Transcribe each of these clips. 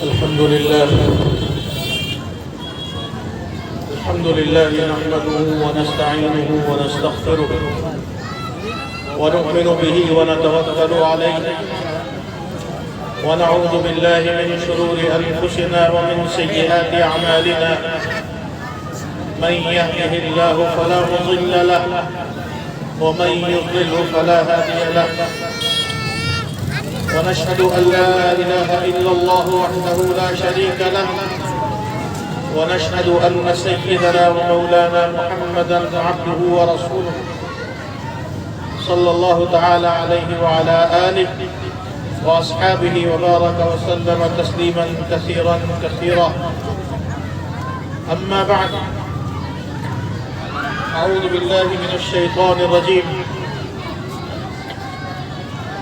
الحمد لله نحمده ونستعينه ونستغفره ونؤمن به ونتوكل عليه ونعوذ بالله من شرور أنفسنا ومن سيئات أعمالنا من يهده الله فلا مضل له ومن يضلل فلا هادي له ونشهد أن لا إله إلا الله وحده لا شريك له ونشهد أن سيدنا ومولانا محمدا عبده ورسوله صلى الله تعالى عليه وعلى آله وأصحابه وبارك وسلم تسليما كثيرا كثيرا. أما بعد، أعوذ بالله من الشيطان الرجيم.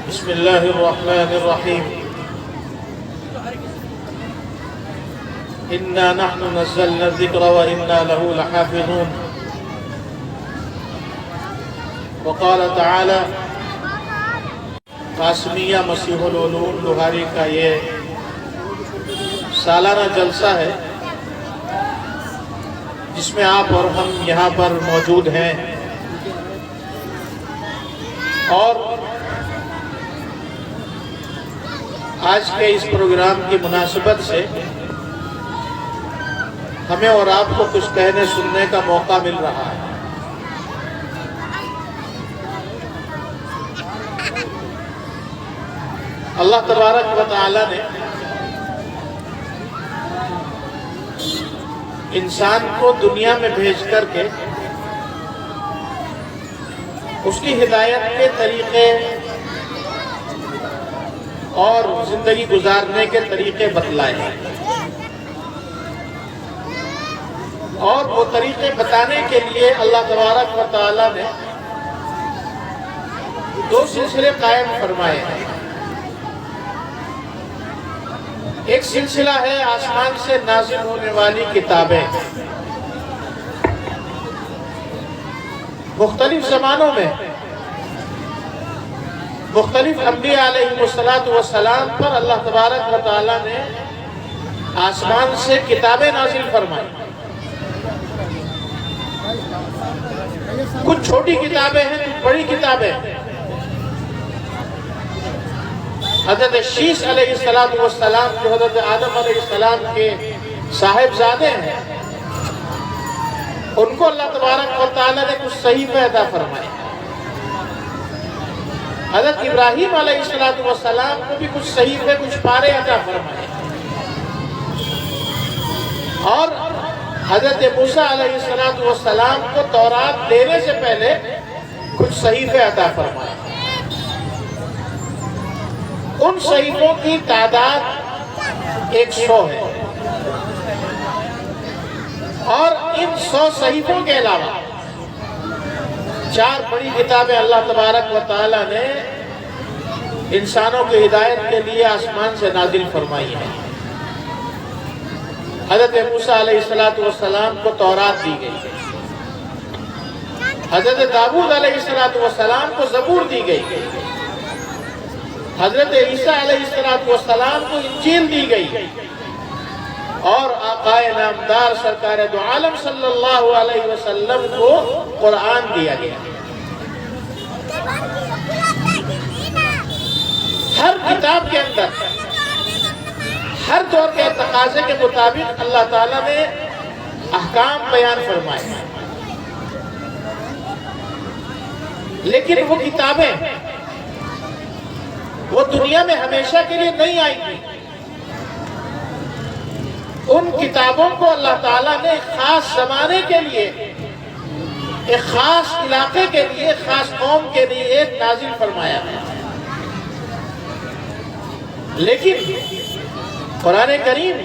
بسم الله الرحمن الرحيم. إنا نحن نزلنا الذكر وإنا له لحافظون. وقال تعالى، قاسمیہ مسیح العلوم لوہاری کا یہ سالانہ جلسہ ہے جس میں آپ اور ہم یہاں پر موجود ہیں، اور آج کے اس پروگرام کی مناسبت سے ہمیں اور آپ کو کچھ کہنے سننے کا موقع مل رہا ہے۔ اللہ تبارک و تعالی نے انسان کو دنیا میں بھیج کر کے اس کی ہدایت کے طریقے اور زندگی گزارنے کے طریقے بتلائے ہیں، اور وہ طریقے بتانے کے لیے اللہ تبارک و تعالی نے دو سلسلے قائم فرمائے ہیں۔ ایک سلسلہ ہے آسمان سے نازل ہونے والی کتابیں، مختلف زمانوں میں مختلف انبیاء علیہ السلام پر اللہ تبارک و تعالی نے آسمان سے کتابیں نازل فرمائی۔ کچھ چھوٹی کتابیں ہیں، کچھ بڑی کتابیں ہیں۔ حضرت شیس علیہ السلام جو حضرت آدم علیہ السلام کے صاحبزادے ہیں، ان کو اللہ تبارک و تعالی نے کچھ صحیفے عطا فرمائے۔ حضرت ابراہیم علیہ السلام کو بھی کچھ صحیفے، کچھ پارے عطا فرمائے، اور حضرت موسیٰ علیہ السلام کو تورات دینے سے پہلے کچھ صحیفے عطا فرمائے۔ ان صحیفوں کی تعداد 100 ہے، اور ان 100 صحیفوں کے علاوہ 4 بڑی کتابیں اللہ تبارک و تعالی نے انسانوں کی ہدایت کے لیے آسمان سے نازل فرمائی ہیں۔ حضرت موسیٰ علیہ السلام کو تورات دی گئی، حضرت داؤد علیہ السلام کو زبور دی گئی، حضرت عیسیٰ علیہ السلام کو انجیل دی گئی، اور آقا نامدار سرکار دو عالم صلی اللہ علیہ وسلم کو قرآن دیا گیا۔ ہر کتاب کے اندر ہر دور کے تقاضے کے مطابق اللہ تعالیٰ نے احکام بیان فرمائے، لیکن وہ کتابیں وہ دنیا میں ہمیشہ کے لیے نہیں آئی تھی۔ ان کتابوں کو اللہ تعالیٰ نے ایک خاص زمانے کے لیے، ایک خاص علاقے کے لیے، ایک خاص قوم کے لیے ایک نازل فرمایا ہے۔ لیکن قرآن کریم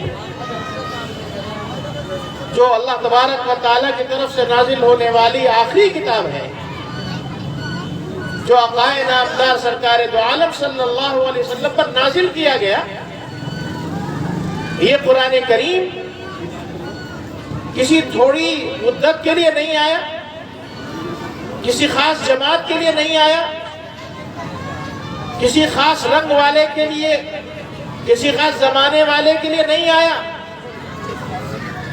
جو اللہ تبارک و تعالیٰ کی طرف سے نازل ہونے والی آخری کتاب ہے، جو آقا نامدار سرکار دو عالم صلی اللہ علیہ وسلم پر نازل کیا گیا، یہ قرآن کریم کسی تھوڑی مدت کے لیے نہیں آیا، کسی خاص جماعت کے لیے نہیں آیا، کسی خاص رنگ والے کے لیے کسی خاص زمانے والے کے لیے نہیں آیا،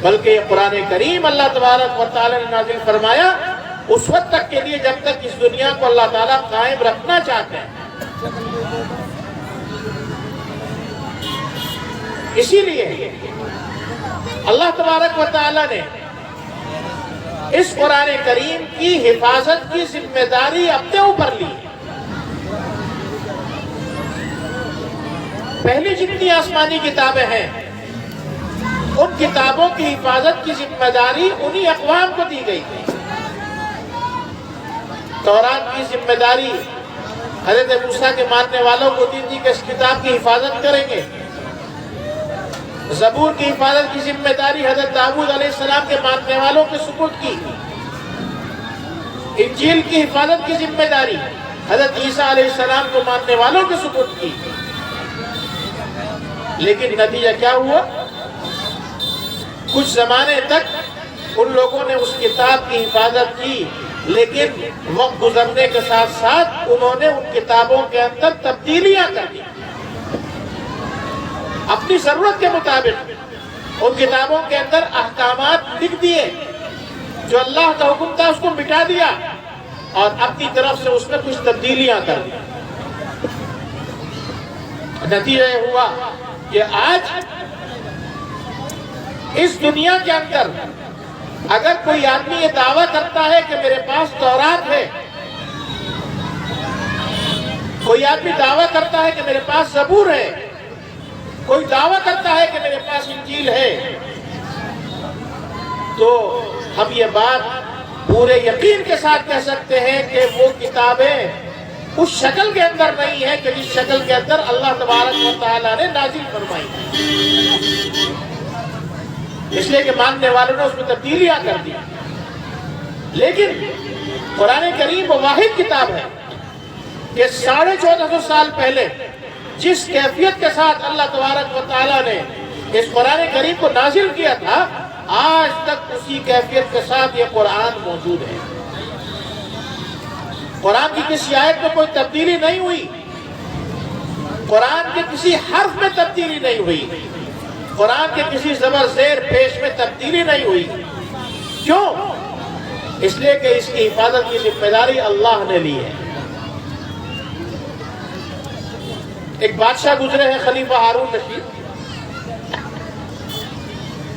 بلکہ یہ قرآن کریم اللہ تبارک و تعالی نے نازل فرمایا اس وقت تک کے لیے جب تک اس دنیا کو اللہ تعالیٰ قائم رکھنا چاہتے ہیں۔ اسی لیے اللہ تبارک و تعالی نے اس قرآن کریم کی حفاظت کی ذمہ داری اپنے اوپر لی۔ پہلی جتنی آسمانی کتابیں ہیں ان کتابوں کی حفاظت کی ذمہ داری انہی اقوام کو دی گئی تھی۔ تورات کی ذمہ داری حضرت موسیٰ کے ماننے والوں کو دی تھی کہ اس کتاب کی حفاظت کریں گے۔ زبور کی حفاظت کی ذمہ داری حضرت داؤد علیہ السلام کے ماننے والوں کے سپرد کی۔ انجیل کی حفاظت کی ذمہ داری حضرت عیسیٰ علیہ السلام کو ماننے والوں کے سپرد کی۔ لیکن نتیجہ کیا ہوا؟ کچھ زمانے تک ان لوگوں نے اس کتاب کی حفاظت کی، لیکن وقت گزرنے کے ساتھ ساتھ انہوں نے ان کتابوں کے اندر تبدیلیاں کر دی۔ اپنی ضرورت کے مطابق ان کتابوں کے اندر احکامات لکھ دیے، جو اللہ کا حکم تھا اس کو مٹا دیا اور اپنی طرف سے اس میں کچھ تبدیلیاں کر دی۔ نتیجہ یہ ہوا کہ آج اس دنیا کے اندر اگر کوئی آدمی یہ دعویٰ کرتا ہے کہ میرے پاس تورات ہے، کوئی آدمی دعویٰ کرتا ہے کہ میرے پاس زبور ہے، کوئی دعویٰ کرتا ہے کہ میرے پاس انجیل ہے، تو ہم یہ بات پورے یقین کے ساتھ کہہ سکتے ہیں کہ وہ کتابیں اس شکل کے اندر نہیں ہے کہ جس شکل کے اندر اللہ تبارک و تعالیٰ نے نازل فرمائی ہے، اس لیے کہ ماننے والوں نے اس میں تبدیلیاں کر دی۔ لیکن قرآن کریم وہ واحد کتاب ہے کہ 1450 سال پہلے جس کیفیت کے ساتھ اللہ تبارک و تعالیٰ نے اس قرآن کریم کو نازل کیا تھا، آج تک اسی کیفیت کے ساتھ یہ قرآن موجود ہے۔ قرآن کی کسی آیت میں کوئی تبدیلی نہیں ہوئی، قرآن کے کسی حرف میں تبدیلی نہیں ہوئی، قرآن کے کسی زبر زیر پیش میں تبدیلی نہیں ہوئی۔ کیوں؟ اس لیے کہ اس کی حفاظت کی ذمہ داری اللہ نے لی ہے۔ ایک بادشاہ گزرے ہیں خلیفہ ہارون رشید،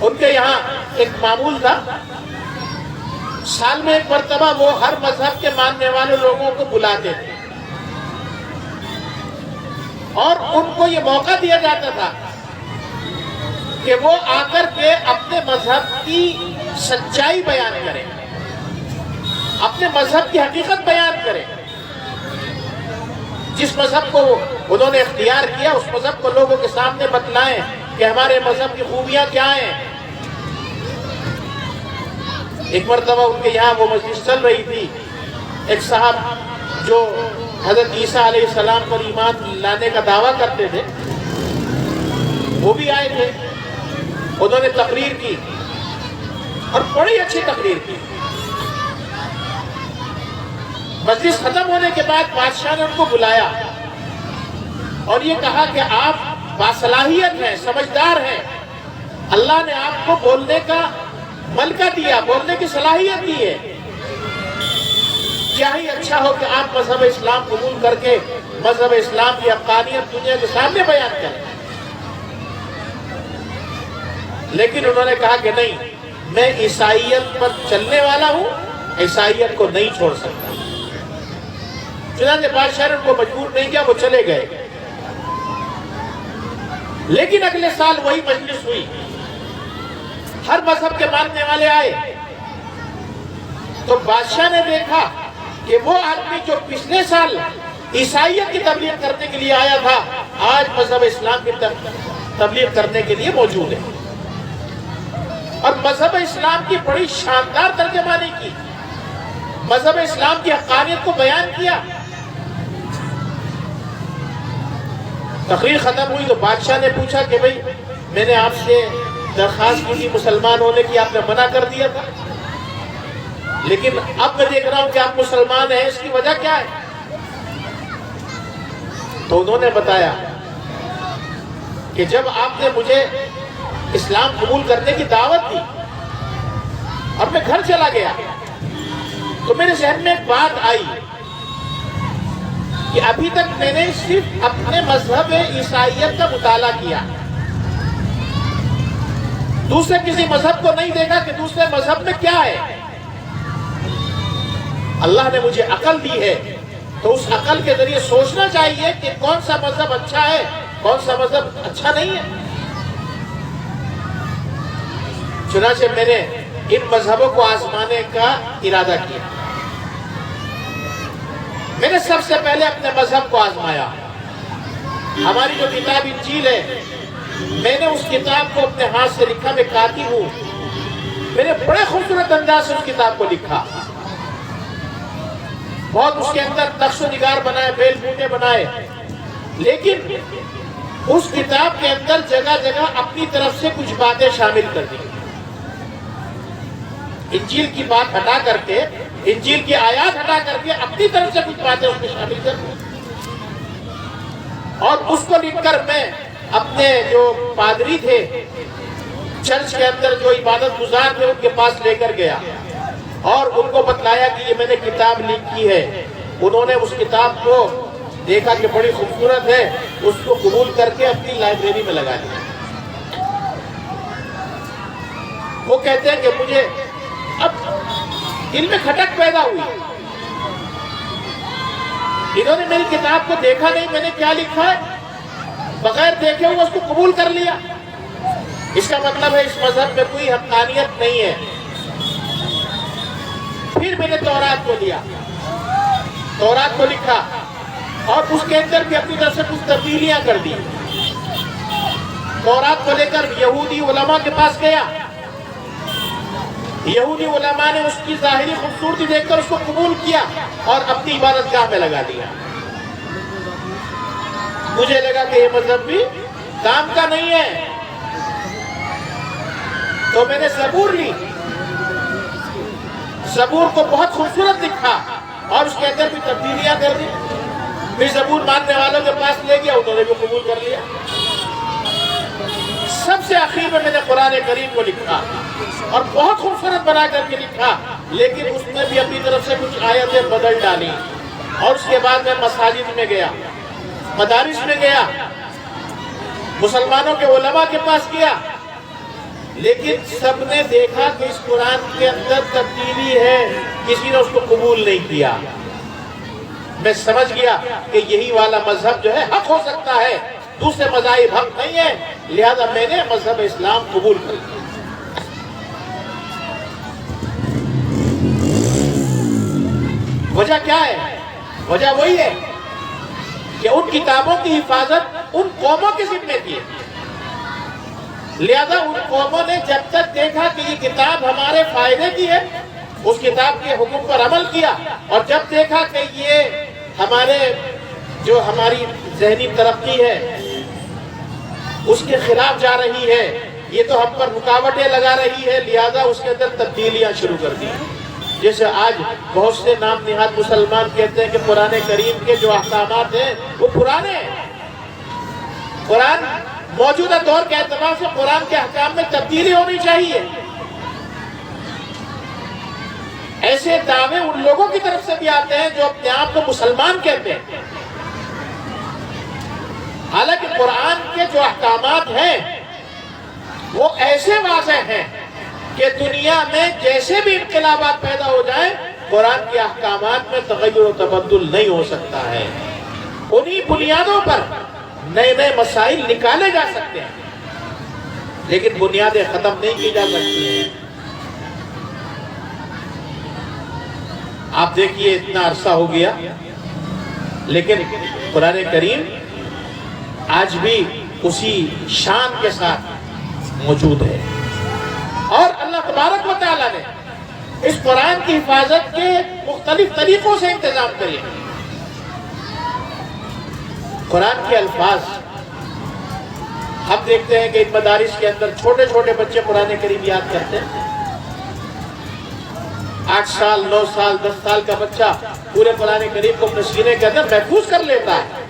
ان کے یہاں ایک معمول تھا، سال میں ایک مرتبہ وہ ہر مذہب کے ماننے والے لوگوں کو بلاتے تھے اور ان کو یہ موقع دیا جاتا تھا کہ وہ آ کر کے اپنے مذہب کی سچائی بیان کریں، اپنے مذہب کی حقیقت بیان کریں۔ جس مذہب کو انہوں نے اختیار کیا اس مذہب کو لوگوں کے سامنے بتلائیں کہ ہمارے مذہب کی خوبیاں کیا ہیں۔ ایک مرتبہ ان کے یہاں وہ مجلس چل رہی تھی، ایک صاحب جو حضرت عیسیٰ علیہ السلام پر ایمان لانے کا دعویٰ کرتے تھے وہ بھی آئے تھے، انہوں نے تقریر کی اور بڑی اچھی تقریر کی۔ مجلس ختم ہونے کے بعد بادشاہ نے ان کو بلایا اور یہ کہا کہ آپ باصلاحیت ہیں، سمجھدار ہیں، اللہ نے آپ کو بولنے کا ملکہ دیا، بولنے کی صلاحیت دی ہے، کیا ہی اچھا ہو کہ آپ مذہب اسلام قبول کر کے مذہب اسلام کی حقانیت دنیا کے سامنے بیان کریں۔ لیکن انہوں نے کہا کہ نہیں، میں عیسائیت پر چلنے والا ہوں، عیسائیت کو نہیں چھوڑ سکتا۔ چنانچہ بادشاہ نے ان کو مجبور نہیں کیا، وہ چلے گئے۔ لیکن اگلے سال وہی مجلس ہوئی، ہر مذہب کے ماننے والے آئے، تو بادشاہ نے دیکھا کہ وہ آدمی جو پچھلے سال عیسائیت کی تبلیغ کرنے کے لیے آیا تھا، آج مذہب اسلام کی تبلیغ کرنے کے لیے موجود ہے، اور مذہب اسلام کی بڑی شاندار ترجمانی کی، مذہب اسلام کی حقانیت کو بیان کیا۔ تقریر ختم ہوئی تو بادشاہ نے پوچھا کہ بھئی میں نے آپ سے درخواست کی تھی مسلمان ہونے کی، آپ نے منع کر دیا تھا، لیکن اب میں دیکھ رہا ہوں کہ آپ مسلمان ہیں، اس کی وجہ کیا ہے؟ تو انہوں نے بتایا کہ جب آپ نے مجھے اسلام قبول کرنے کی دعوت دی اور میں گھر چلا گیا تو میرے ذہن میں ایک بات آئی کہ ابھی تک میں نے صرف اپنے مذہب عیسائیت کا مطالعہ کیا، دوسرے کسی مذہب کو نہیں دیکھا کہ دوسرے مذہب میں کیا ہے۔ اللہ نے مجھے عقل دی ہے تو اس عقل کے ذریعے سوچنا چاہیے کہ کون سا مذہب اچھا ہے، کون سا مذہب اچھا نہیں ہے۔ چنانچہ میں نے ان مذہبوں کو آزمانے کا ارادہ کیا۔ میں نے سب سے پہلے اپنے مذہب کو آزمایا۔ ہماری جو کتاب انجیل ہے، میں نے اس کتاب کو اپنے ہاتھ سے لکھا، میں کاتب ہوں، میں نے بڑے خوبصورت انداز سے اس کتاب کو لکھا، بہت اس کے اندر نقش و نگار بنائے، بیل بوٹے بنائے، لیکن اس کتاب کے اندر جگہ جگہ اپنی طرف سے کچھ باتیں شامل کر دی۔ انجیل کی بات ہٹا کر کے، انجیل کی آیات ہٹا کر کے اپنی طرف سے کچھ باتیں اس میں شامل کر دی، اور اس کو لکھ کر میں اپنے جو پادری تھے چرچ کے اندر، جو عبادت گزار تھے، ان کے پاس لے کر گیا اور ان کو بتلایا کہ یہ میں نے کتاب لکھی ہے۔ انہوں نے اس کتاب کو دیکھا کہ بڑی خوبصورت ہے، اس کو قبول کر کے اپنی لائبریری میں لگا دیا۔ وہ کہتے ہیں کہ مجھے اب دل میں کھٹک پیدا ہوئی، انہوں نے میری کتاب کو دیکھا نہیں، میں نے کیا لکھا ہے، بغیر دیکھے ہوئے اس کو قبول کر لیا۔ اس کا مطلب ہے اس مذہب میں کوئی حقانیت نہیں ہے۔ پھر میں نے تورات کو لیا، تورات کو لکھا اور اس کے اندر بھی اپنی طرف سے کچھ تبدیلیاں کر دی۔ تورات کو لے کر یہودی علماء کے پاس گیا، یہودی علماء نے اس کی ظاہری خوبصورتی دیکھ کر اس کو قبول کیا اور اپنی عبادت گاہ میں لگا دیا۔ مجھے لگا کہ یہ مذہب بھی کام کا نہیں ہے، تو میں نے زبور لی، زبور کو بہت خوبصورت لکھا اور اس کے اندر بھی تبدیلیاں کر دی۔ پھر زبور ماننے والوں کے پاس لے گیا، انہوں نے بھی قبول کر لیا۔ سب سے آخر میں نے قرآن کریم کو لکھا اور بہت خوبصورت بنا کر کے لکھا، لیکن اس میں بھی اپنی طرف سے کچھ آیتیں بدل ڈالی۔ اور اس کے بعد میں مساجد میں گیا، مدارس میں گیا، مسلمانوں کے علماء کے پاس گیا، لیکن سب نے دیکھا کہ اس قرآن کے اندر تبدیلی ہے، کسی نے اس کو قبول نہیں کیا۔ میں سمجھ گیا کہ یہی والا مذہب جو ہے حق ہو سکتا ہے، دوسرے مذاہب حق نہیں ہے، لہذا میں نے مذہب اسلام قبول کر لیا۔ وجہ کیا ہے؟ وجہ وہی ہے کہ ان کتابوں کی حفاظت ان قوموں کے ذمہ تھی، لہذا ان قوموں نے جب تک دیکھا کہ یہ کتاب ہمارے فائدے کی ہے، اس کتاب کے حکم پر عمل کیا، اور جب دیکھا کہ یہ ہماری ذہنی ترقی ہے اس کے خلاف جا رہی ہے، یہ تو ہم پر رکاوٹیں لگا رہی ہے، لہذا اس کے اندر تبدیلیاں شروع کر دی۔ جیسے آج بہت سے نام نہاد مسلمان کہتے ہیں کہ قرآن کریم کے جو احکامات ہیں وہ پرانے ہیں۔ قرآن موجودہ دور کے اعتبار سے قرآن کے احکام میں تبدیلی ہونی چاہیے۔ ایسے دعوے ان لوگوں کی طرف سے بھی آتے ہیں جو اپنے آپ کو مسلمان کہتے ہیں، حالانکہ قرآن کے جو احکامات ہیں وہ ایسے واضح ہیں کہ دنیا میں جیسے بھی انقلابات پیدا ہو جائیں، قرآن کے احکامات میں تغیر و تبدل نہیں ہو سکتا ہے۔ انہی بنیادوں پر نئے نئے مسائل نکالے جا سکتے ہیں، لیکن بنیادیں ختم نہیں کی جا سکتی ہیں۔ آپ دیکھیے اتنا عرصہ ہو گیا، لیکن قرآن کریم آج بھی اسی شان کے ساتھ موجود ہے، اور اللہ تبارک و تعالیٰ نے اس قرآن کی حفاظت کے مختلف طریقوں سے انتظام کیے۔ قرآن کے الفاظ ہم دیکھتے ہیں کہ ان مدارس کے اندر چھوٹے چھوٹے بچے قرآن کریم یاد کرتے ہیں۔ 8 سال 9 سال 10 سال کا بچہ پورے قرآن کریم کو اپنے سینے کے اندر محفوظ کر لیتا ہے۔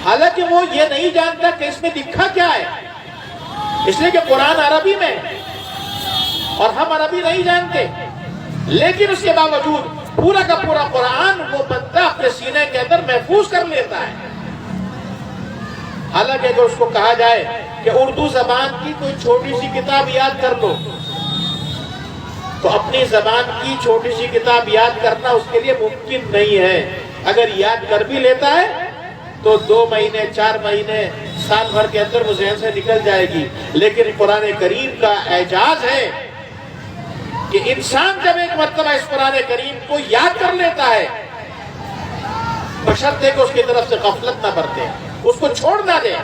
حالانکہ وہ یہ نہیں جانتا کہ اس میں لکھا کیا ہے، اس لیے کہ قرآن عربی میں اور ہم عربی نہیں جانتے، لیکن اس کے باوجود پورا کا پورا قرآن وہ بندہ اپنے سینے کے اندر محفوظ کر لیتا ہے۔ حالانکہ اگر اس کو کہا جائے کہ اردو زبان کی کوئی چھوٹی سی کتاب یاد کر لو، تو اپنی زبان کی چھوٹی سی کتاب یاد کرنا اس کے لیے ممکن نہیں ہے۔ اگر یاد کر بھی لیتا ہے تو 2 مہینے 4 مہینے سال بھر کے اندر وہ ذہن سے نکل جائے گی۔ لیکن قرآن کریم کا اعجاز ہے کہ انسان جب ایک مرتبہ اس قرآن کریم کو یاد کر لیتا ہے، بشرطے کہ اس کی طرف سے غفلت نہ برتے، اس کو چھوڑ نہ دے،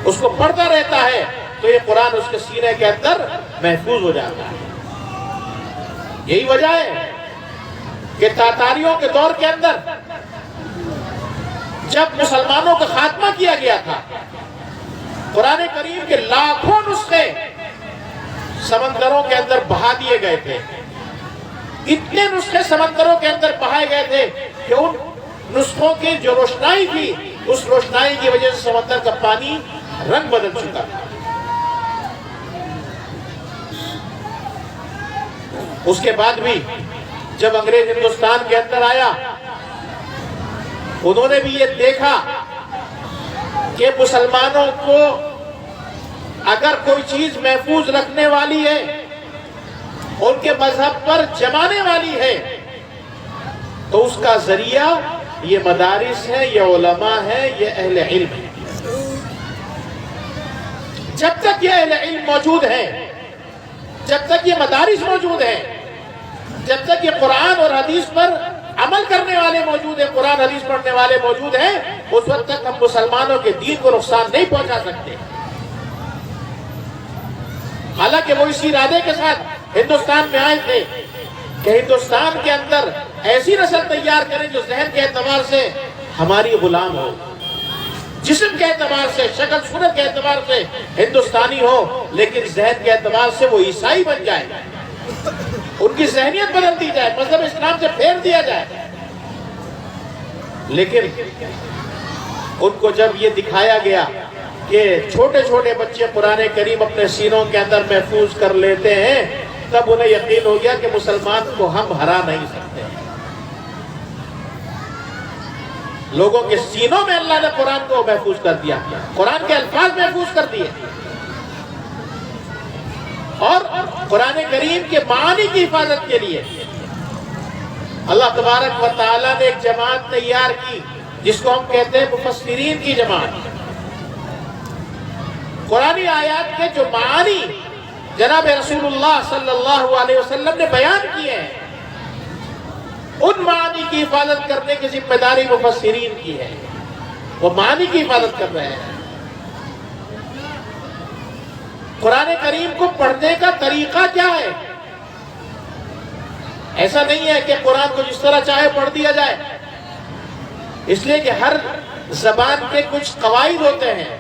اس کو پڑھتا رہتا ہے، تو یہ قرآن اس کے سینے کے اندر محفوظ ہو جاتا ہے۔ یہی وجہ ہے کہ تاتاریوں کے دور کے اندر جب مسلمانوں کا خاتمہ کیا گیا تھا، قرآن کریم کے لاکھوں نسخے سمندروں کے اندر بہا دیے گئے تھے۔ اتنے نسخے سمندروں کے اندر بہائے گئے تھے کہ ان نسخوں کی جو روشنائی تھی، اس روشنائی کی وجہ سے سمندر کا پانی رنگ بدل چکا تھا۔ اس کے بعد بھی جب انگریز ہندوستان کے اندر آیا، انہوں نے بھی یہ دیکھا کہ مسلمانوں کو اگر کوئی چیز محفوظ رکھنے والی ہے، ان کے مذہب پر جمانے والی ہے، تو اس کا ذریعہ یہ مدارس ہے، یہ علماء ہے، یہ اہل علم ہے۔ جب تک یہ اہل علم موجود ہیں، جب تک یہ مدارس موجود ہیں، جب تک یہ قرآن اور حدیث پر عمل کرنے والے موجود ہیں، قرآن حدیث پڑھنے والے موجود ہیں، اس وقت تک ہم مسلمانوں کے دین کو نقصان نہیں پہنچا سکتے۔ حالانکہ وہ اسی ارادے کے ساتھ ہندوستان میں آئے تھے کہ ہندوستان کے اندر ایسی نسل تیار کریں جو ذہن کے اعتبار سے ہماری غلام ہو، جسم کے اعتبار سے، شکل صورت کے اعتبار سے ہندوستانی ہو، لیکن ذہن کے اعتبار سے وہ عیسائی بن جائے، ان کی ذہنیت بدل دی جائے، مذہب اسلام سے پھیر دیا جائے۔ لیکن ان کو جب یہ دکھایا گیا کہ چھوٹے چھوٹے بچے قرآن کریم اپنے سینوں کے اندر محفوظ کر لیتے ہیں، تب انہیں یقین ہو گیا کہ مسلمان کو ہم ہرا نہیں سکتے۔ لوگوں کے سینوں میں اللہ نے قرآن کو محفوظ کر دیا، قرآن کے الفاظ محفوظ کر دیے، اور قرآن کریم کے معانی کی حفاظت کے لیے اللہ تبارک و تعالیٰ نے ایک جماعت تیار کی جس کو ہم کہتے ہیں مفسرین کی جماعت۔ قرآنی آیات کے جو معانی جناب رسول اللہ صلی اللہ علیہ وسلم نے بیان کیے ہیں، ان معانی کی حفاظت کرنے کی ذمہ داری مفسرین کی ہے۔ وہ معانی کی حفاظت کر رہے ہیں۔ قرآن کریم کو پڑھنے کا طریقہ کیا ہے؟ ایسا نہیں ہے کہ قرآن کو جس طرح چاہے پڑھ دیا جائے، اس لیے کہ ہر زبان کے کچھ قواعد ہوتے ہیں۔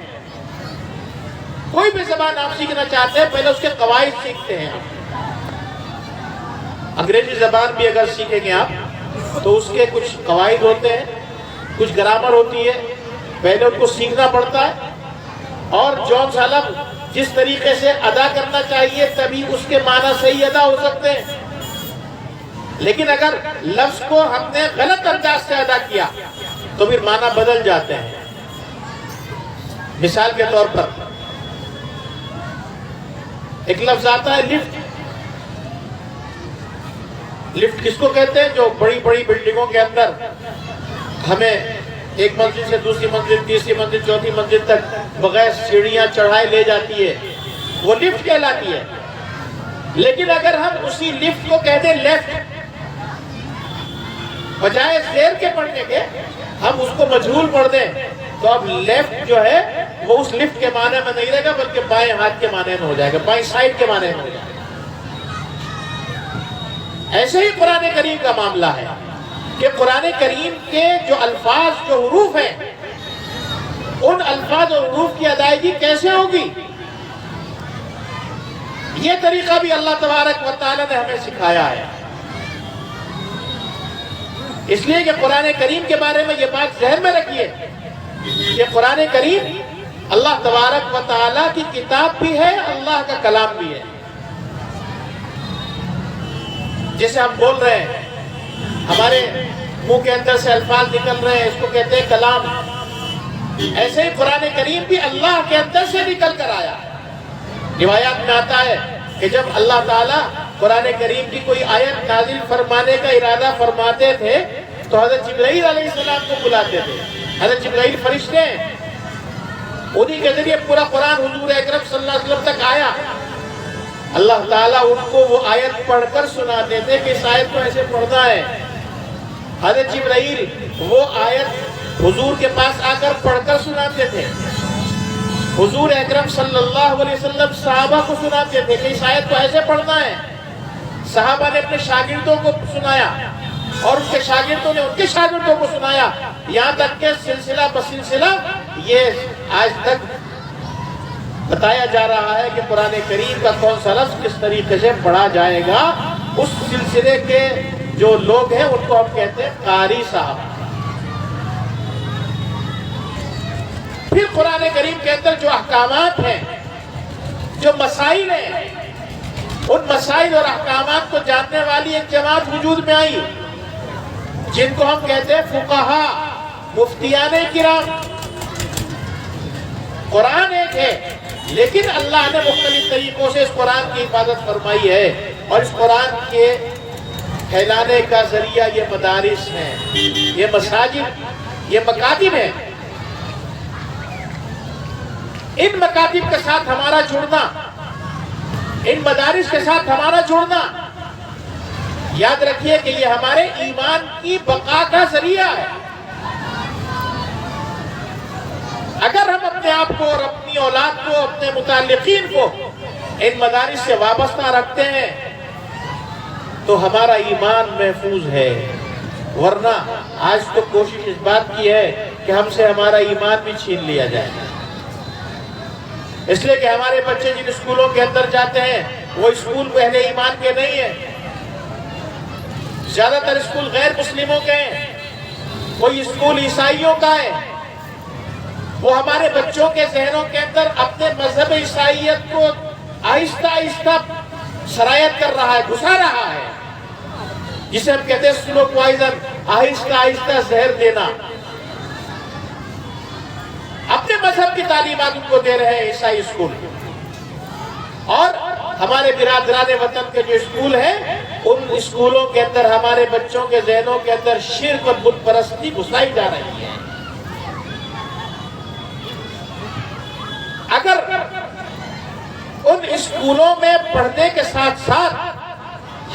کوئی بھی زبان آپ سیکھنا چاہتے ہیں، پہلے اس کے قواعد سیکھتے ہیں۔ انگریزی زبان بھی اگر سیکھیں گے آپ تو اس کے کچھ قواعد ہوتے ہیں، کچھ گرامر ہوتی ہے، پہلے ان کو سیکھنا پڑتا ہے، اور جون سا لفظ جس طریقے سے ادا کرنا چاہیے تبھی اس کے معنی صحیح ادا ہو سکتے ہیں۔ لیکن اگر لفظ کو ہم نے غلط انداز سے ادا کیا تو پھر معنی بدل جاتے ہیں۔ مثال کے طور پر ایک لفظ آتا ہے لفٹ۔ لفٹ کس کو کہتے ہیں؟ جو بڑی بڑی بلڈنگوں کے اندر ہمیں ایک منزل سے دوسری منزل، تیسری منزل، چوتھی منزل تک بغیر سیڑھیاں چڑھائے لے جاتی ہے، وہ لفٹ کہلاتی ہے۔ لیکن اگر ہم اسی لفٹ کو کہہ دیں لیفٹ، بجائے زیر کے پڑھنے کے ہم اس کو مجہول پڑھ دیں، تو اب لیفٹ جو ہے وہ اس لفٹ کے معنی میں نہیں رہے گا، بلکہ بائیں ہاتھ کے معنی میں ہو جائے گا، بائیں سائڈ کے معنی میں ہو جائے گا۔ ایسے ہی قرآن کریم کا معاملہ ہے کہ قرآن کریم کے جو الفاظ، جو حروف ہیں، ان الفاظ اور حروف کی ادائیگی کیسے ہوگی، یہ طریقہ بھی اللہ تبارک و تعالیٰ نے ہمیں سکھایا ہے۔ اس لیے کہ قرآن کریم کے بارے میں یہ بات ذہن میں رکھیے یہ قرآن کریم اللہ تبارک و تعالیٰ کی کتاب بھی ہے، اللہ کا کلام بھی ہے۔ جیسے ہم بول رہے ہیں، ہمارے منہ کے اندر سے الفاظ نکل رہے ہیں، اس کو کہتے ہیں کلام۔ ایسے ہی قرآن کریم بھی اللہ کے اندر سے نکل کر آیا۔ روایات میں آتا ہے کہ جب اللہ تعالیٰ قرآن کریم کی کوئی آیت نازل فرمانے کا ارادہ فرماتے تھے تو حضرت جبرائیل علیہ السلام کو بلاتے تھے۔ حضرت جبرائیل فرشتے ہیں، انہی کے ذریعے پورا قرآن حضور اکرم صلی اللہ علیہ وسلم تک آیا۔ اللہ تعالیٰ ان کو وہ آیت پڑھ کر سناتے تھے کہ اس آیت کو ایسے پڑھنا ہے۔ حضرت جبرائیل وہ آیت حضور کے پاس آ کر پڑھ کر سناتے تھے۔ حضور اکرم صلی اللہ علیہ وسلم صحابہ کو سناتے تھے کہ اس آیت کو ایسے پڑھنا ہے۔ صحابہ نے اپنے شاگردوں کو سنایا اور ان کے شاگردوں نے ان کے شاگردوں کو سنایا، یہاں تک کہ سلسلہ بسلسلہ یہ آج تک بتایا جا رہا ہے کہ قرآن کریم کا کون سا لفظ کس طریقے سے پڑھا جائے گا۔ اس سلسلے کے جو لوگ ہیں ان کو ہم کہتے ہیں قاری صاحب۔ پھر قرآن کریم کے اندر جو احکامات ہیں، جو مسائل ہیں، ان مسائل اور احکامات کو جاننے والی ایک جماعت وجود میں آئی جن کو ہم کہتے ہیں فقہا، مفتیان کرام۔ قرآن ایک ہے لیکن اللہ نے مختلف طریقوں سے اس قرآن کی حفاظت فرمائی ہے، اور اس قرآن کے پھیلانے کا ذریعہ یہ مدارس ہیں، یہ مساجد، یہ مکاتب ہیں۔ ان مکاتب کے ساتھ ہمارا جڑنا، ان مدارس کے ساتھ ہمارا جڑنا، یاد رکھیے کہ یہ ہمارے ایمان کی بقا کا ذریعہ ہے۔ اگر ہم اپنے آپ کو اور اپنی اولاد کو، اپنے متعلقین کو ان مدارس سے وابستہ رکھتے ہیں تو ہمارا ایمان محفوظ ہے، ورنہ آج تو کوشش اس بات کی ہے کہ ہم سے ہمارا ایمان بھی چھین لیا جائے۔ اس لیے کہ ہمارے بچے جن اسکولوں کے اندر جاتے ہیں وہ اسکول اہل ایمان کے نہیں ہیں، زیادہ تر اسکول غیر مسلموں کے ہیں، کوئی اسکول عیسائیوں کا ہے۔ وہ ہمارے بچوں کے ذہنوں کے اندر اپنے مذہب عیسائیت کو آہستہ آہستہ سرایت کر رہا ہے، گھسا رہا ہے، جسے ہم کہتے ہیں سلو پوائزن، آہستہ آہستہ زہر دینا۔ اپنے مذہب کی تعلیمات ان کو دے رہے ہیں عیسائی اسکول، اور ہمارے برادران وطن کے جو اسکول ہیں ان اسکولوں کے اندر ہمارے بچوں کے ذہنوں کے اندر شرک اور بت پرستی گھسائی جا رہی ہے۔ اگر ان اسکولوں میں پڑھنے کے ساتھ ساتھ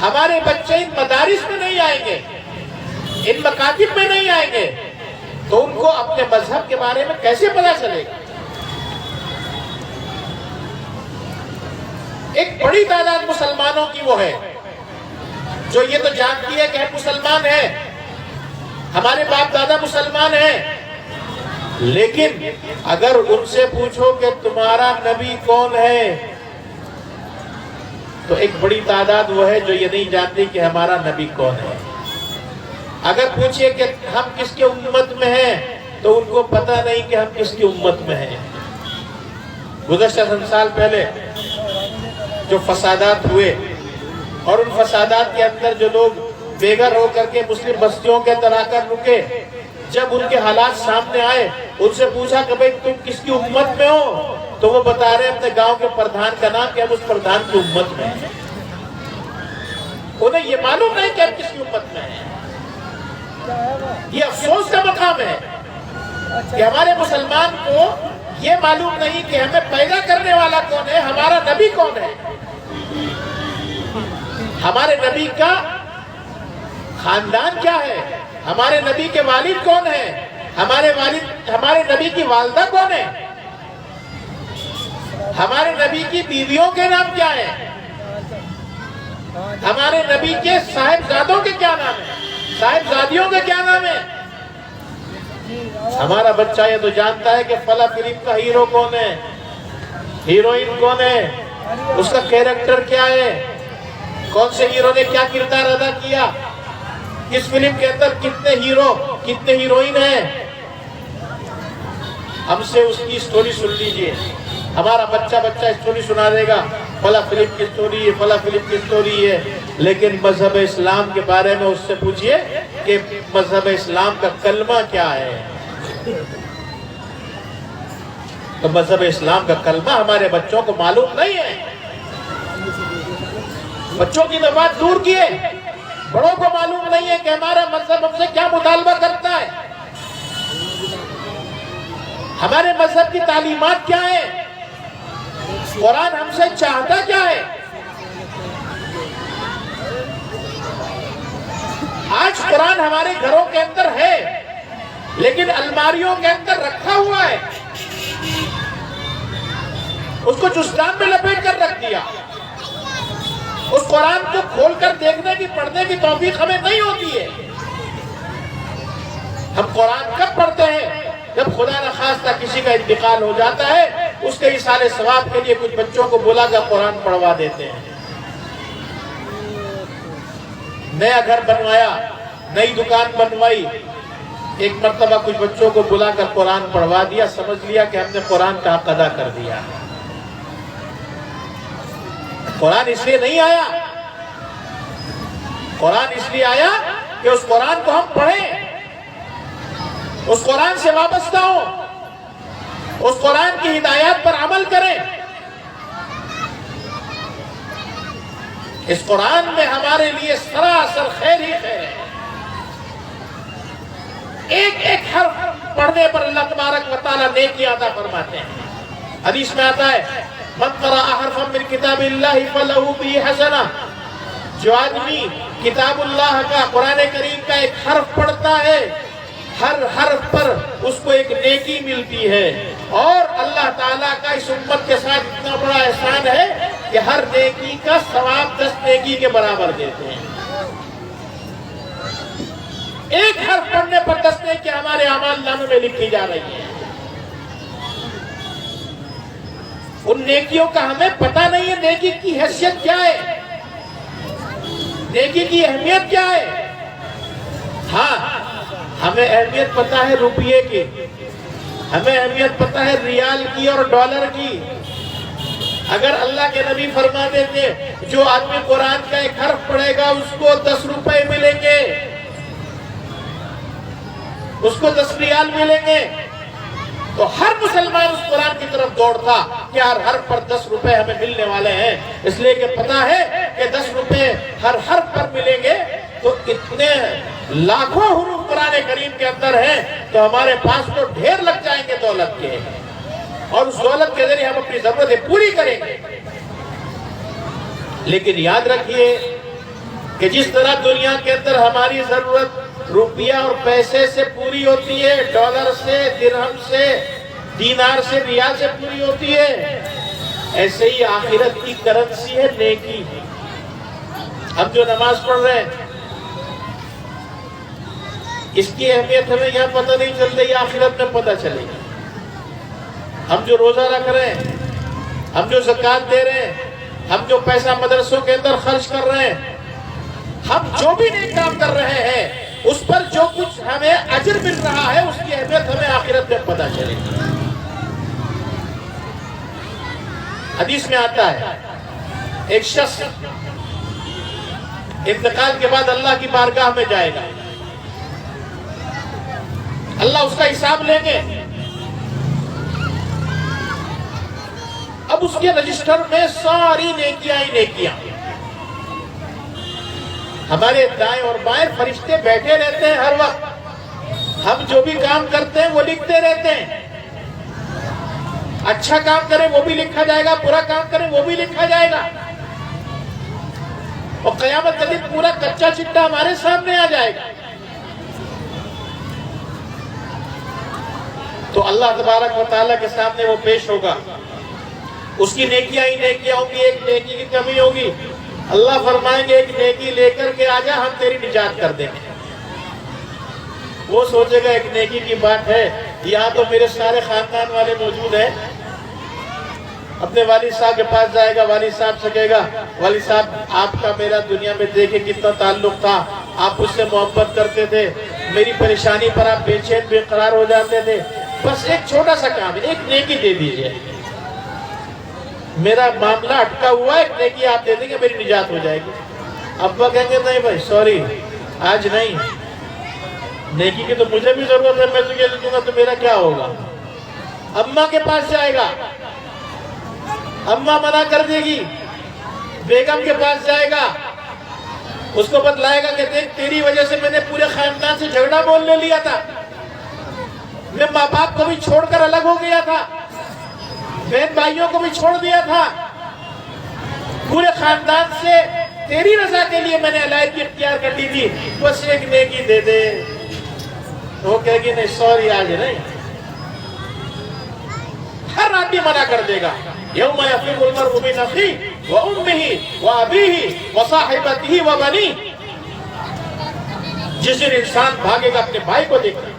ہمارے بچے ان مدارس میں نہیں آئیں گے، ان مکاتب میں نہیں آئیں گے، تو ان کو اپنے مذہب کے بارے میں کیسے پتہ چلے گا؟ ایک بڑی تعداد مسلمانوں کی وہ ہے جو یہ تو جانتی ہے کہ ہم مسلمان ہیں، ہمارے باپ دادا مسلمان ہیں، لیکن اگر ان سے پوچھو کہ تمہارا نبی کون ہے تو ایک بڑی تعداد وہ ہے جو یہ نہیں جانتی کہ ہمارا نبی کون ہے۔ اگر پوچھئے کہ ہم کس کی امت میں ہیں تو ان کو پتہ نہیں کہ ہم کس کی امت میں ہیں۔ گزشتہ 100 سال پہلے جو فسادات ہوئے اور ان فسادات کے اندر جو لوگ بے گھر ہو کر کے مسلم بستیوں کے اندر آ کر رکے، جب ان کے حالات سامنے آئے ان سے پوچھا کہ بھئی تم کس کی امت میں ہو، تو وہ بتا رہے اپنے گاؤں کے پردھان کا نام کہ ہم اس پردھان کی امت میں ہیں۔ انہیں یہ معلوم نہیں کہ ہم کس کی امت میں ہیں۔ یہ افسوس کا مقام ہے کہ ہمارے مسلمان کو یہ معلوم نہیں کہ ہمیں پیدا کرنے والا کون ہے، ہمارا نبی کون ہے، ہمارے نبی کا خاندان کیا ہے، ہمارے نبی کے والد کون ہیں، ہمارے نبی کی والدہ کون ہے، ہمارے نبی کی بیویوں کے نام کیا ہیں، ہمارے نبی کے صاحبزادوں کے کیا نام ہیں، صاحبزادیوں کے کیا نام ہیں۔ ہمارا بچہ یہ تو جانتا ہے کہ فلاں فلم کا ہیرو کون ہے، ہیروئن کون ہے، اس کا کیریکٹر کیا ہے، کون سے ہیرو نے کیا کردار ادا کیا، کس فلم کے اندر کتنے ہیرو کتنے ہیروئن ہیں۔ ہم سے اس کی سٹوری سن لیجئے. ہمارا بچہ سٹوری سنا دے گا، فلاں فلم کی سٹوری ہے، فلاں فلم کی سٹوری ہے. لیکن مذہب اسلام کے بارے میں اس سے پوچھئے کہ مذہب اسلام کا کلمہ کیا ہے. تو مذہب اسلام کا کلمہ ہمارے بچوں کو معلوم نہیں ہے. بچوں کی تو بات دور کیے، بڑوں کو معلوم نہیں ہے کہ ہمارا مذہب ہم سے کیا مطالبہ کرتا ہے، ہمارے مذہب کی تعلیمات کیا ہیں، قرآن ہم سے چاہتا کیا ہے. آج قرآن ہمارے گھروں کے اندر ہے لیکن الماریوں کے اندر رکھا ہوا ہے، اس کو جسدان میں لپیٹ کر رکھ دیا. اس قرآن کو کھول کر دیکھنے کی پڑھنے کی توفیق ہمیں نہیں ہوتی ہے. ہم قرآن کب پڑھتے ہیں؟ جب خدا نخواستہ کسی کا انتقال ہو جاتا ہے، اس کے ایصال ثواب کے لیے کچھ بچوں کو بلا کر قرآن پڑھوا دیتے ہیں. نیا گھر بنوایا، نئی دکان بنوائی، ایک مرتبہ کچھ بچوں کو بلا کر قرآن پڑھوا دیا، سمجھ لیا کہ ہم نے قرآن کا حق ادا کر دیا. قرآن اس لیے نہیں آیا، قرآن اس لیے آیا کہ اس قرآن کو ہم پڑھیں، اس قرآن سے وابستہ ہوں، اس قرآن کی ہدایات پر عمل کریں. اس قرآن میں ہمارے لیے سراسر خیر ہی خیر ہے. ایک ایک حرف پڑھنے پر اللہ تبارک و تعالیٰ نیکی عطا فرماتے ہیں. حدیث میں آتا ہے من قرأ حرفا من کتاب اللہ فلہ بہ حسنہ، جو آدمی کتاب اللہ کا، قرآن کریم کا ایک حرف پڑھتا ہے، ہر حرف پر اس کو ایک نیکی ملتی ہے. اور اللہ تعالیٰ کا اس امت کے ساتھ اتنا بڑا احسان ہے کہ ہر نیکی کا ثواب 10 نیکی کے برابر دیتے ہیں. ایک حرف پڑھنے پر 10 نیکی ہمارے اعمال نامے میں لکھی جا رہی ہیں. ان نیکیوں کا ہمیں پتہ نہیں ہے نیکی کی حیثیت کیا ہے، نیکی کی اہمیت کیا ہے. ہاں، ہمیں اہمیت پتہ ہے روپیے کی، ہمیں اہمیت پتہ ہے ریال کی اور ڈالر کی. اگر اللہ کے نبی فرماتے تھے جو آدمی قرآن کا ایک حرف پڑھے گا اس کو 10 روپے ملیں گے، اس کو 10 ریال ملیں گے، تو ہر مسلمان اس قرآن کی طرف دوڑتا کہ ہر حرف پر 10 روپے ہمیں ملنے والے ہیں. اس لیے کہ پتہ ہے کہ 10 روپے ہر حرف پر ملیں گے تو اتنے لاکھوں حروف قرآن کریم کے اندر ہیں تو ہمارے پاس تو ڈھیر لگ جائیں گے دولت کے، اور اس دولت کے ذریعے ہم اپنی ضرورتیں پوری کریں گے. لیکن یاد رکھیے کہ جس طرح دنیا کے اندر ہماری ضرورت روپیہ اور پیسے سے پوری ہوتی ہے، ڈالر سے، درہم سے، دینار سے، ریال سے پوری ہوتی ہے، ایسے ہی آخرت کی کرنسی ہے نیکی. ہم جو نماز پڑھ رہے ہیں اس کی اہمیت ہمیں یہاں پتہ نہیں چل رہی، آخرت میں پتہ چلے گی. ہم جو روزہ رکھ رہے ہیں، ہم جو زکوٰۃ دے رہے ہیں، ہم جو پیسہ مدرسوں کے اندر خرچ کر رہے ہیں، ہم جو بھی نیک کام کر رہے ہیں اس پر جو کچھ ہمیں اجر مل رہا ہے اس کی اہمیت ہمیں آخرت میں پتہ چلے گی. حدیث میں آتا ہے ایک شخص انتقال کے بعد اللہ کی بارگاہ میں جائے گا، اللہ اس کا حساب لیں گے. اب اس کے رجسٹر میں ساری نیکیاں ہی نیکیاں. ہمارے دائیں اور بائیں فرشتے بیٹھے رہتے ہیں ہر وقت، ہم جو بھی کام کرتے ہیں وہ لکھتے رہتے ہیں. اچھا کام کریں وہ بھی لکھا جائے گا، برا کام کریں وہ بھی لکھا جائے گا، اور قیامت کے دن پورا کچا چٹا ہمارے سامنے آ جائے گا. تو اللہ تبارک و تعالیٰ کے سامنے وہ پیش ہوگا، اس کی نیکیاں ہی نیکیاں ہوں گی، ایک نیکی کی کمی ہوگی. اللہ فرمائیں گے ایک نیکی لے کر کے آجا، ہم تیری نجات کر دیں گے. وہ سوچے گا ایک نیکی کی بات ہے، یہاں تو میرے سارے خاندان والے موجود ہیں. اپنے والد صاحب کے پاس جائے گا، والد صاحب سے کہے گا والد صاحب آپ کا میرا دنیا میں دیکھے کتنا تعلق تھا، آپ اس سے محبت کرتے تھے، میری پریشانی پر آپ بے چین بے قرار ہو جاتے تھے، بس ایک چھوٹا سا کام ہے، ایک نیکی دے دیجئے، میرا معاملہ اٹکا ہوا ہے، ایک نیکی آپ دے دیں گے میری نجات ہو جائے گی۔ ابا کہیں گے نہیں بھائی سوری آج نہیں، نیکی کی تو مجھے بھی ضرورت ہے، میں تجھے دوں گا تو میرا کیا ہوگا؟ اماں کے پاس جائے گا، اماں منع کر دے گی، بیگم کے پاس جائے گا، اس کو بتلائے گا کہ دیکھ تیری وجہ سے میں نے پورے خاندان سے جھگڑا بول لے لیا تھا، میں ماں باپ کو بھی چھوڑ کر الگ ہو گیا تھا، بہن بھائیوں کو بھی چھوڑ دیا تھا، پورے خاندان سے تیری رضا کے لیے میں نے علیحدگی اختیار کر لی تھی، بس ایک نیکی دے دے۔ وہ کہے گی نہیں سوری آج نہیں، ہر آدمی منع کر دے گا۔ یوم یفر المرء من اخیہ وامہ وابیہ وصاحبتہ وبنیہ، جس دن انسان بھاگے گا اپنے بھائی کو دیکھ کر،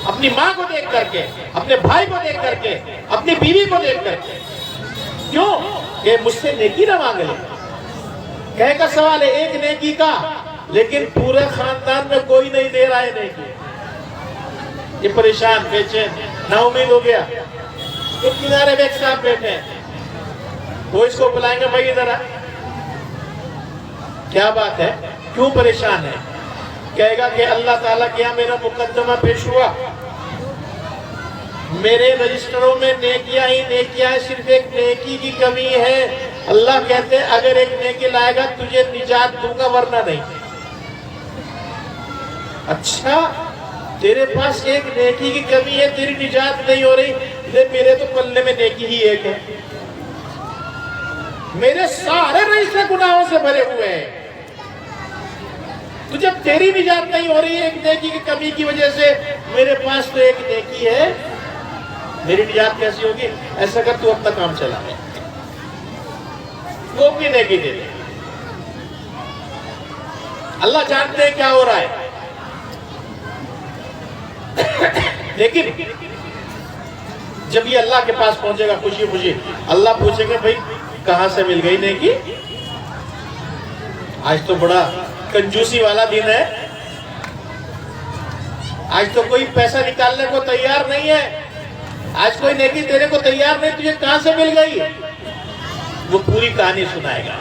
اپنی ماں کو دیکھ کر کے، اپنے بھائی کو دیکھ کر کے، اپنی بیوی کو دیکھ کر کے، کیوں کہ مجھ سے نیکی نہ مانگ لے۔ کہے کا سوال ہے ایک نیکی کا، لیکن پورے خاندان میں کوئی نہیں دے رہا ہے نیکی، یہ پریشان بے چین نا امید ہو گیا۔ ایک کنارے میں ایک صاحب بیٹھے ہیں، وہ اس کو بلائیں گے بھائی ادھر آ، کیا بات ہے کیوں پریشان ہے؟ کہے گا کہ اللہ تعالیٰ کیا میرا مقدمہ پیش ہوا، میرے رجسٹروں میں نیکیاں ہی نیکیاں ہیں، صرف ایک نیکی کی کمی ہے، اللہ کہتے ہیں اگر ایک نیکی لائے گا تجھے نجات دوں گا ورنہ نہیں۔ اچھا تیرے پاس ایک نیکی کی کمی ہے، تیری نجات نہیں ہو رہی، میرے تو پلے میں نیکی ہی ایک ہے، میرے سارے رئیسے گناہوں سے بھرے ہوئے ہیں، تو جب تیری نجات نہیں ہو رہی ہے ایک نیکی کی کمی کی وجہ سے، میرے پاس تو ایک نیکی ہے، میری نجات کیسی ہوگی؟ ایسا کر تو اپنا کام چلا ہے، وہ اپنی نیکی دے دے۔ اللہ جانتے ہیں کیا ہو رہا ہے، لیکن جب یہ اللہ کے پاس پہنچے گا خوشی خوشی، اللہ پوچھیں گے بھائی کہاں سے مل گئی نیکی؟ آج تو بڑا کنجوسی والا دن ہے، آج تو کوئی پیسہ نکالنے کو تیار نہیں ہے، آج کوئی نیکی دینے کو تیار نہیں، تجھے کہاں سے مل گئی؟ وہ پوری کہانی سنائے گا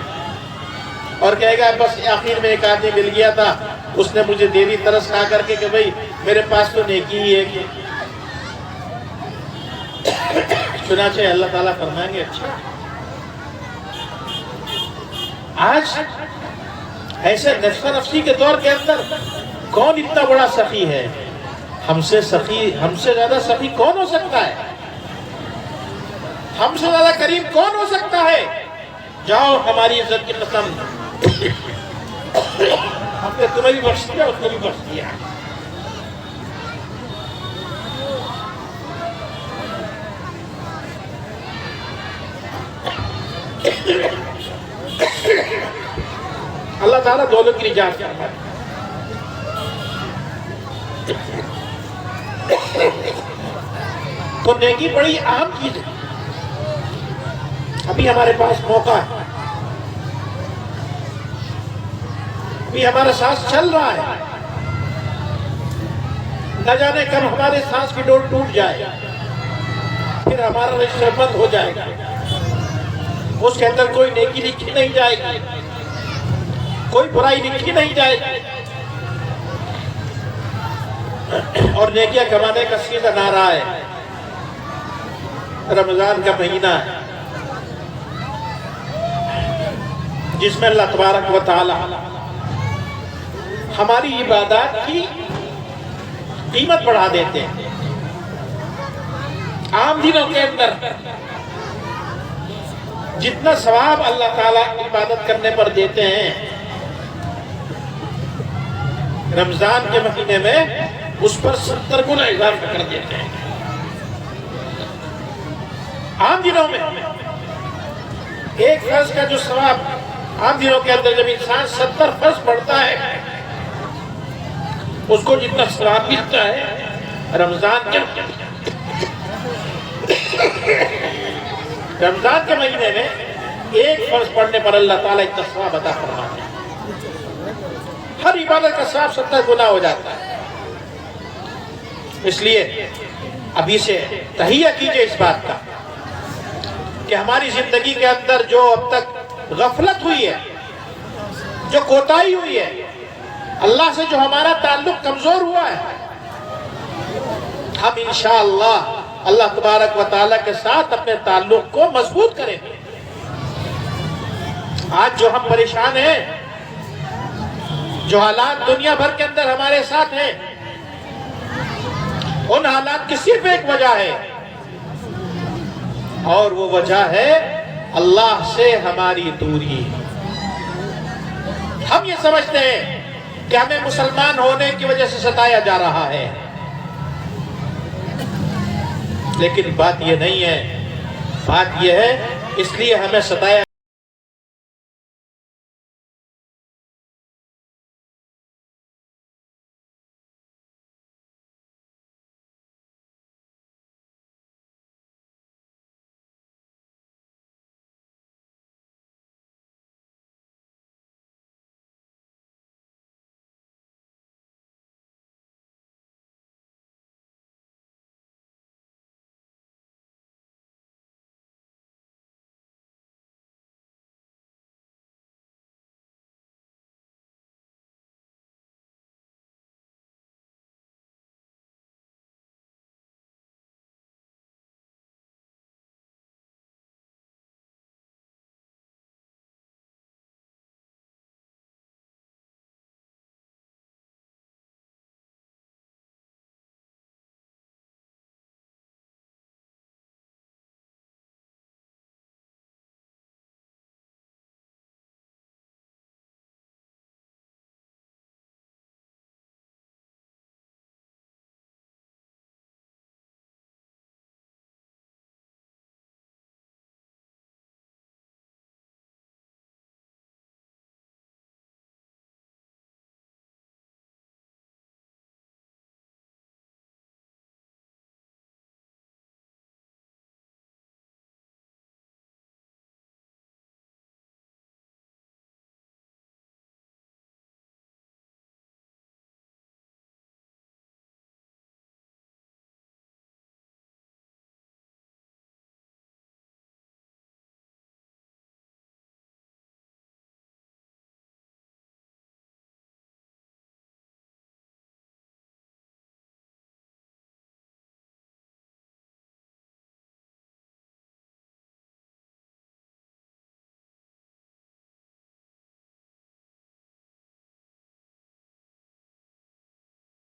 اور کہے گا بس آخر میں ایک آدمی مل گیا تھا، اس نے مجھے دے دی ترس کھا کر کے کہ بھئی میرے پاس تو نیکی ہی ایک ہے۔ چنانچہ اللہ تعالیٰ فرمائیں گے اچھا آج ایسے نفس نفسی کے دور کے اندر کون اتنا بڑا سخی ہے؟ ہم سے زیادہ سخی کون ہو سکتا ہے؟ ہم سے زیادہ کریم کون ہو سکتا ہے؟ جاؤ ہماری عزت کی قسم، ہم نے تمہیں بھی بخش دیا، اس نے بھی بخش دیا۔ اللہ تعالیٰ دولت کی نجات کرتا ہے۔ تو نیکی بڑی اہم چیز ہے۔ ابھی ہمارے پاس موقع ہے، ابھی ہمارا سانس چل رہا ہے، نہ جانے کب ہمارے سانس کی ڈور ٹوٹ جائے، پھر ہمارا رجسٹر بند ہو جائے گا، اس کے اندر کوئی نیکی لکھی نہیں جائے گی، کوئی برائی لکھی نہیں جائے گی، اور نیکیاں کمانے کا سیدھا نعرہ ہے رمضان کا مہینہ ہے جس میں اللہ تبارک و تعالی ہماری عبادات کی قیمت بڑھا دیتے ہیں۔ عام دنوں کے اندر جتنا ثواب اللہ تعالیٰ عبادت کرنے پر دیتے ہیں، رمضان کے مہینے میں اس پر 70 گنا اضافہ کر دیتے ہیں۔ عام دنوں میں ایک فرض کا جو ثواب عام دنوں کے اندر جب انسان 70 فرض پڑھتا ہے، اس کو جتنا ثواب ملتا ہے رمضان کے مہینے میں ایک فرض پڑھنے پر اللہ تعالیٰ اتنا ثواب عطا فرماتے ہیں۔ ہر عبادت کا ثواب 70 گنا ہو جاتا ہے۔ اس لیے ابھی سے تہیہ کیجئے اس بات کا کہ ہماری زندگی کے اندر جو اب تک غفلت ہوئی ہے، جو کوتاہی ہوئی ہے، اللہ سے جو ہمارا تعلق کمزور ہوا ہے، ہم انشاءاللہ اللہ تبارک و تعالیٰ کے ساتھ اپنے تعلق کو مضبوط کریں گے۔ آج جو ہم پریشان ہیں، جو حالات دنیا بھر کے اندر ہمارے ساتھ ہیں، ان حالات کی صرف ایک وجہ ہے، اور وہ وجہ ہے اللہ سے ہماری دوری۔ ہم یہ سمجھتے ہیں کہ ہمیں مسلمان ہونے کی وجہ سے ستایا جا رہا ہے، لیکن بات یہ نہیں ہے۔ بات یہ ہے اس لیے ہمیں ستایا